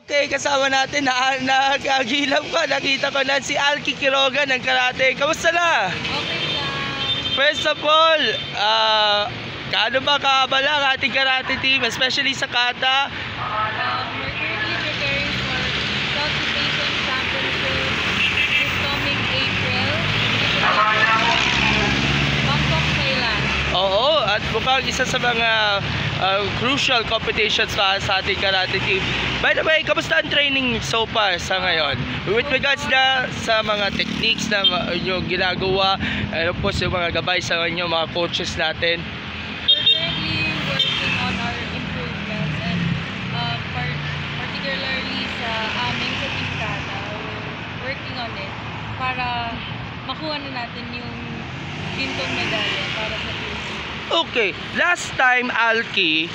Okay, kasama natin nagagilap ko. Nakita ko na si Alki Quiroga ng karate. Kamusta na? Okay lang. First of all, kaano ba kaabala ang ating karate team, especially sa kata? We're currently preparing for Southeast Asian Championship this coming April. Bangkok, Thailand. Oo, at mukhang isa sa mga crucial competitions sa ating karate team. By the way, kamusta ang training so far sa ngayon? With regards na sa mga techniques na inyong ginagawa, and of course yung mga gabay sa inyong mga coaches natin. We're currently working on our improvements and particularly sa aming sa Team Kata. We're working on it para makuha na natin yung gintong medalya para sa Philippines. Okay, last time Alki,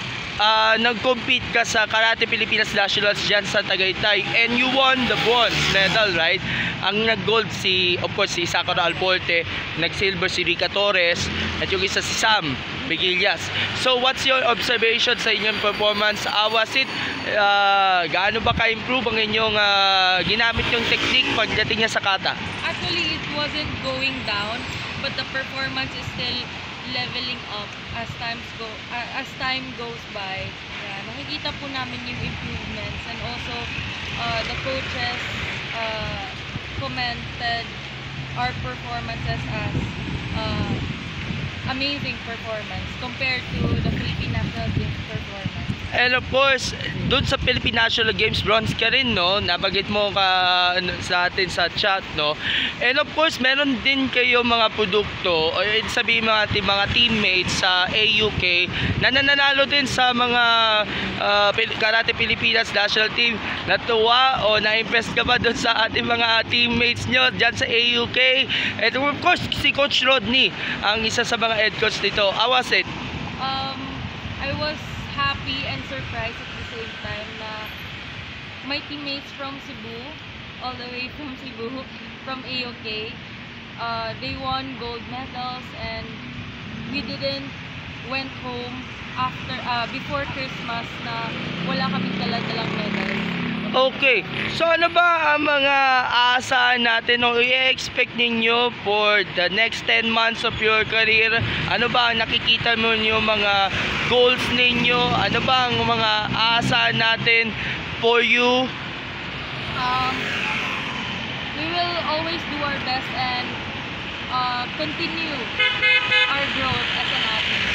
nag-compete ka sa Karate Pilipinas Nationals dyan sa Tagaytay and you won the bronze medal, right? Ang nag-gold of course, si Sakura Alporte, nag-silver si Rica Torres, at yung isa si Sam Begillas. So what's your observation sa inyong performance? Was it, gaano ba ka-improve ang inyong ginamit yung technique pagdating niya sa kata? Actually, it wasn't going down, but the performance is still leveling up as time goes by. Yeah, nakikita po namin yung improvements, and also the coaches commented our performances as amazing performance compared to the Philippine National Games performance. And of course, doon sa Philippine National Games, bronze ka rin, no? Nabanggit mo ka sa atin sa chat, no? And of course, meron din kayo mga produkto, o sabihin mga teammates sa AUK na nananalo din sa mga Karate Pilipinas National Team. Natuwa o na-impress ka ba doon sa ating mga teammates nyo dyan sa AUK? And of course, si Coach Rodney, ang isa sa mga head coach dito. How was it? I was happy and surprised at the same time na my teammates from Cebu, all the way from Cebu, from AOK, they won gold medals, and we didn't went home after before Christmas na wala kaming dala-dalang medals. Okay, so ano ba ang mga aasahan natin o i-expect ninyo for the next 10 months of your career? Ano ba ang nakikita mo yung mga goals ninyo? Ano ba ang mga aasahan natin for you? We will always do our best and continue our growth as an athlete.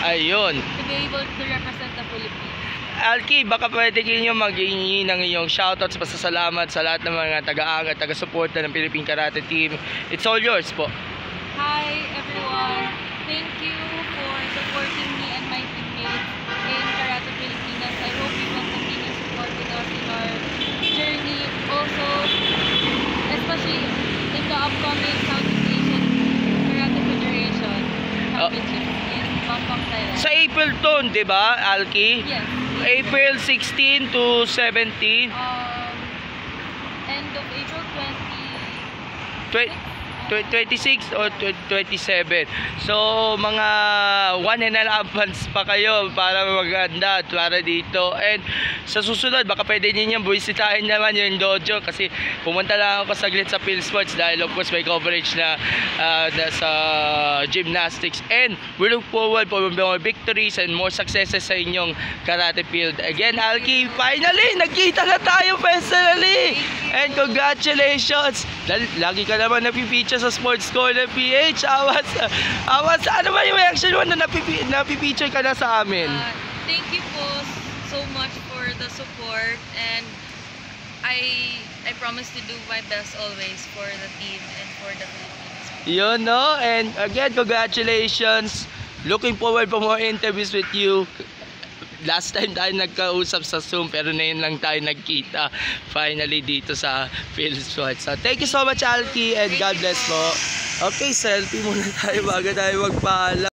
Ayun. To be able to represent the Philippines. Alki, baka pwede kayo maghingi ng iyong shoutouts, pasasalamat sa lahat ng mga taga-angat, taga-suporta ng Philippine Karate Team. It's all yours po. Hi everyone, thank you for supporting me and my teammates in Karate Pilipinas. I hope you will continue supporting us in our journey. Also, especially in the upcoming Southeast Asian Karate Federation Championships in Bangkok, Thailand. Sa April to, di ba, Alki? Yes. April 16 to 17. End of April 26 or 27. So mga 1.5 months pa kayo para maganda at para dito. And sa susunod baka pwede niyo buwisitahin naman yung dojo, kasi pumunta lang ako saglit sa Phil Sports dahil of course may coverage na sa gymnastics, and we look forward for more victories and more successes sa inyong karate field. Again, Alki, finally nagkita na tayo personally, and congratulations. Lagi ka naman napipicture sa Sports Corner PH. Ano ba yung reaction mo na napipicture ka na sa amin? Thank you po so much for the support, and I promise to do my best always for the team and for the Philippines. Yun, no? And again, congratulations. Looking forward for more interviews with you. Last time tayo nagkausap sa Zoom, pero ngayon lang tayo nagkita finally dito sa Phil Sports. So thank you so much, Alki, and God bless po. Okay, selfie muna tayo bago tayo magpaalam.